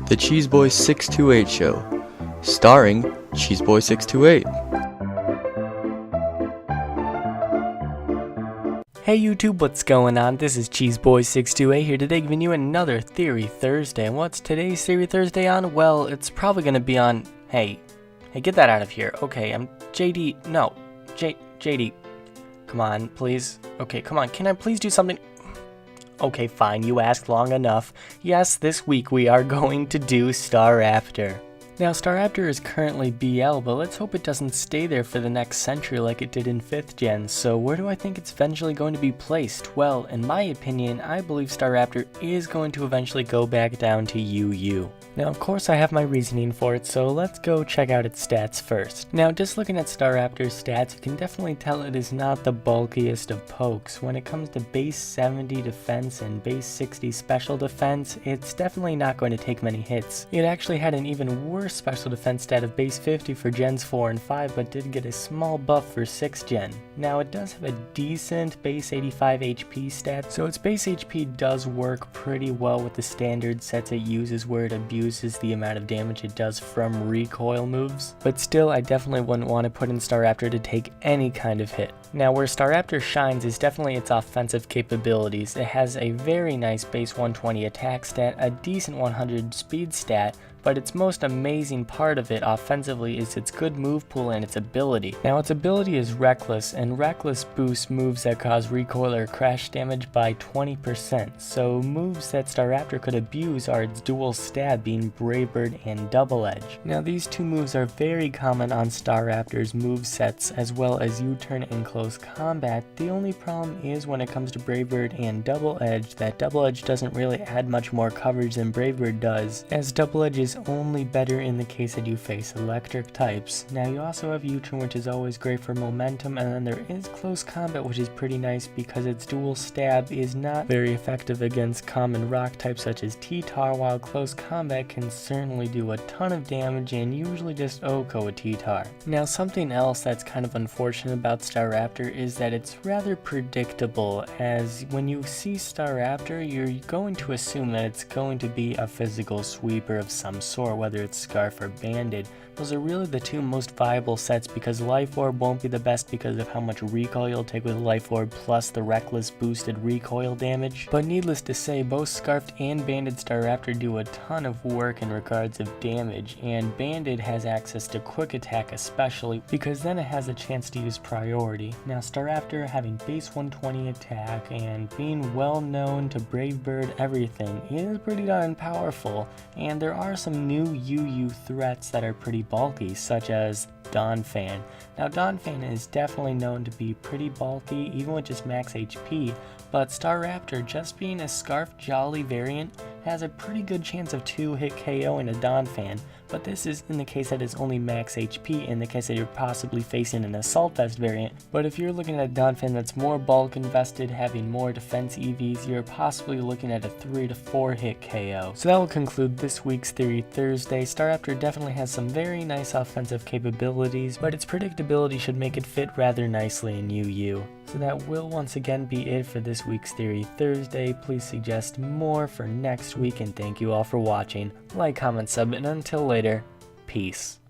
The Cheeseboy 628 Show, starring Cheeseboy 628. Hey YouTube, what's going on? This is Cheeseboy628 here today giving you another Theory Thursday. And what's today's Theory Thursday on? Well, it's probably going to be on... Hey, get that out of here. Okay, I'm JD... No, JD. Come on, please. Okay, come on. Can I please do something? Okay, fine. You asked long enough. Yes, this week we are going to do Staraptor. Now, Staraptor is currently BL, but let's hope it doesn't stay there for the next century like it did in 5th gen. So where do I think it's eventually going to be placed? Well, in my opinion, I believe Staraptor is going to eventually go back down to UU. Now, of course, I have my reasoning for it, so let's go check out its stats first. Now, just looking at Staraptor's stats, you can definitely tell it is not the bulkiest of pokes. When it comes to base 70 defense and base 60 special defense, it's definitely not going to take many hits. It actually had an even worse special defense stat of base 50 for gens 4 and 5, but did get a small buff for 6th gen. Now, it does have a decent base 85 HP stat, so its base HP does work pretty well with the standard sets it uses where it abuses the amount of damage it does from recoil moves, but still I definitely wouldn't want to put in Staraptor to take any kind of hit. Now, where Staraptor shines is definitely its offensive capabilities. It has a very nice base 120 attack stat, a decent 100 speed stat, but its most amazing part of it offensively is its good move pool and its ability. Now, its ability is Reckless, and Reckless boosts moves that cause recoil or crash damage by 20%, so moves that Staraptor could abuse are its dual stab being Brave Bird and Double Edge. Now, these two moves are very common on Staraptor's move sets as well as U-turn and close combat. The only problem is when it comes to Brave Bird and Double Edge, that Double Edge doesn't really add much more coverage than Brave Bird does, as Double Edge is only better in the case that you face electric types. Now, you also have U-turn, which is always great for momentum, and then there is close combat, which is pretty nice because its dual stab is not very effective against common rock types such as T-Tar, while close combat can certainly do a ton of damage and usually just OHKO a T-Tar. Now, something else that's kind of unfortunate about Staraptor is that it's rather predictable, as when you see Staraptor, you're going to assume that it's going to be a physical sweeper of some sort, whether it's Scarf or Banded. Those are really the two most viable sets because Life Orb won't be the best because of how much recoil you'll take with Life Orb plus the Reckless boosted recoil damage. But needless to say, both Scarfed and Banded Staraptor do a ton of work in regards of damage, and Banded has access to Quick Attack especially because then it has a chance to use Priority. Now, Staraptor having base 120 attack and being well known to Brave Bird everything is pretty darn powerful, and there are some new UU threats that are pretty bulky, such as Donphan. Now, Donphan is definitely known to be pretty bulky, even with just max HP, but Staraptor, just being a Scarf Jolly variant, has a pretty good chance of 2-hit KO in a Donphan, but this is in the case that it's only max HP, in the case that you're possibly facing an Assault Vest variant. But if you're looking at a Donphan that's more bulk invested, having more defense EVs, you're possibly looking at a 3 to 4 hit KO. So that will conclude this week's Theory Thursday. Staraptor definitely has some very nice offensive capabilities, but its predictability should make it fit rather nicely in UU. So that will once again be it for this week's Theory Thursday. Please suggest more for next week, and thank you all for watching. Like, comment, sub, and until later, peace.